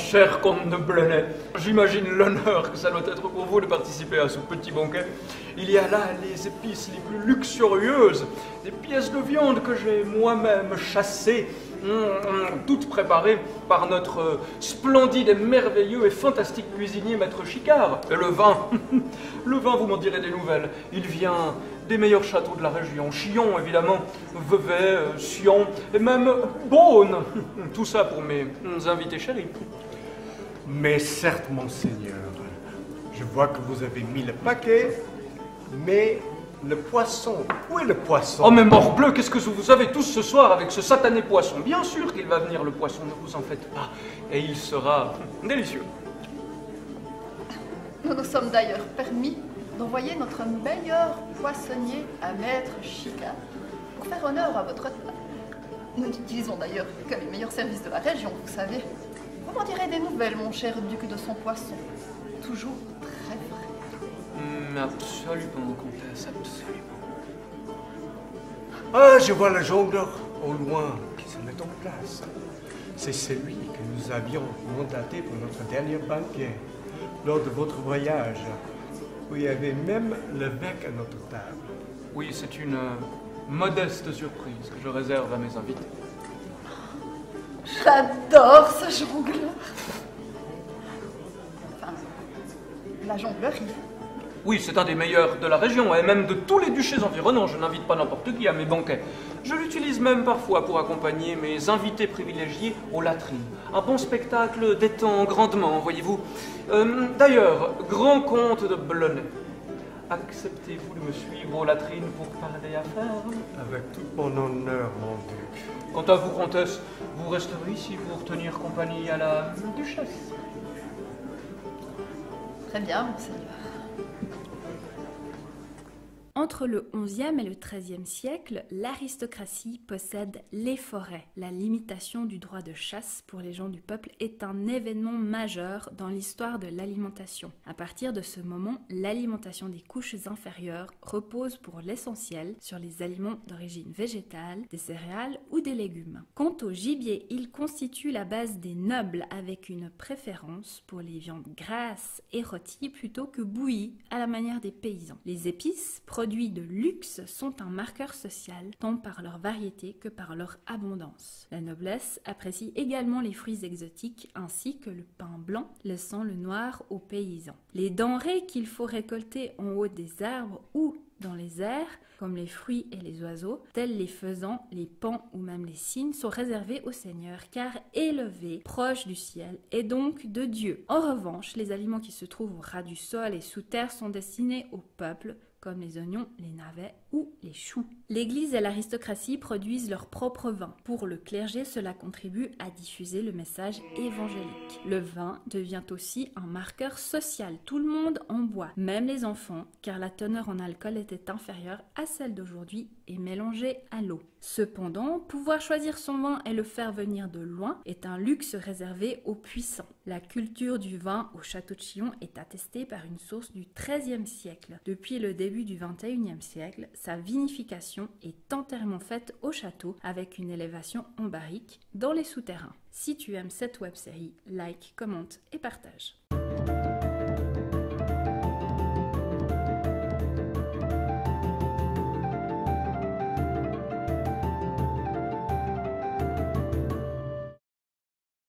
cher comte de Blonay, j'imagine l'honneur que ça doit être pour vous de participer à ce petit banquet. Il y a là les épices les plus luxurieuses, des pièces de viande que j'ai moi-même chassées, toutes préparées par notre splendide et merveilleux et fantastique cuisinier Maître Chicard. Et le vin, le vin, vous m'en direz des nouvelles. Il vient des meilleurs châteaux de la région. Chillon, évidemment, Vevey, Sion, et même Beaune. Tout ça pour mes invités chéris. Mais certes, monseigneur, je vois que vous avez mis le paquet, mais le poisson, où est le poisson? Oh mais morbleu, qu'est-ce que vous avez tous ce soir avec ce satané poisson? Bien sûr qu'il va venir le poisson, ne vous en faites pas. Et il sera délicieux. Nous nous sommes d'ailleurs permis d'envoyer notre meilleur poissonnier à Maître Chicard pour faire honneur à votre plat. Nous n'utilisons d'ailleurs que les meilleurs services de la région, vous savez. Vous m'en direz des nouvelles, mon cher duc, de son poisson. Toujours très frais. Absolument, comtesse, absolument. Ah, je vois le jongleur au loin qui se met en place. C'est celui que nous avions mandaté pour notre dernier banquet, lors de votre voyage, où il y avait même l'évêque à notre table. Oui, c'est une modeste surprise que je réserve à mes invités. J'adore ce jongleur. Enfin, la jonglerie. Oui, c'est un des meilleurs de la région, et même de tous les duchés environnants. Je n'invite pas n'importe qui à mes banquets. Je l'utilise même parfois pour accompagner mes invités privilégiés aux latrines. Un bon spectacle détend grandement, voyez-vous. D'ailleurs, grand comte de Blonay, acceptez-vous de me suivre aux latrines pour parler affaires? Avec tout mon honneur, mon duc. Quant à vous, comtesse, vous resterez ici pour tenir compagnie à la duchesse. Très bien, monseigneur. Entre le XIe et le XIIIe siècle, l'aristocratie possède les forêts. La limitation du droit de chasse pour les gens du peuple est un événement majeur dans l'histoire de l'alimentation. À partir de ce moment, l'alimentation des couches inférieures repose pour l'essentiel sur les aliments d'origine végétale, des céréales ou des légumes. Quant au gibier, il constitue la base des nobles avec une préférence pour les viandes grasses et rôties plutôt que bouillies à la manière des paysans. Les épices, produits de luxe, sont un marqueur social, tant par leur variété que par leur abondance. La noblesse apprécie également les fruits exotiques ainsi que le pain blanc, laissant le noir aux paysans. Les denrées qu'il faut récolter en haut des arbres ou dans les airs, comme les fruits et les oiseaux, tels les faisans, les paons ou même les cygnes, sont réservés aux seigneurs, car élevés, proches du ciel, et donc de Dieu. En revanche, les aliments qui se trouvent au ras du sol et sous terre sont destinés au peuple, comme les oignons, les navets ou les choux. L'Église et l'aristocratie produisent leur propre vin. Pour le clergé, cela contribue à diffuser le message évangélique. Le vin devient aussi un marqueur social. Tout le monde en boit, même les enfants, car la teneur en alcool était inférieure à celle d'aujourd'hui et mélangée à l'eau. Cependant, pouvoir choisir son vin et le faire venir de loin est un luxe réservé aux puissants. La culture du vin au château de Chillon est attestée par une source du XIIIe siècle. Depuis le début du XXIe siècle, sa vinification est entièrement faite au château avec une élévation en barrique dans les souterrains. Si tu aimes cette web-série, like, commente et partage.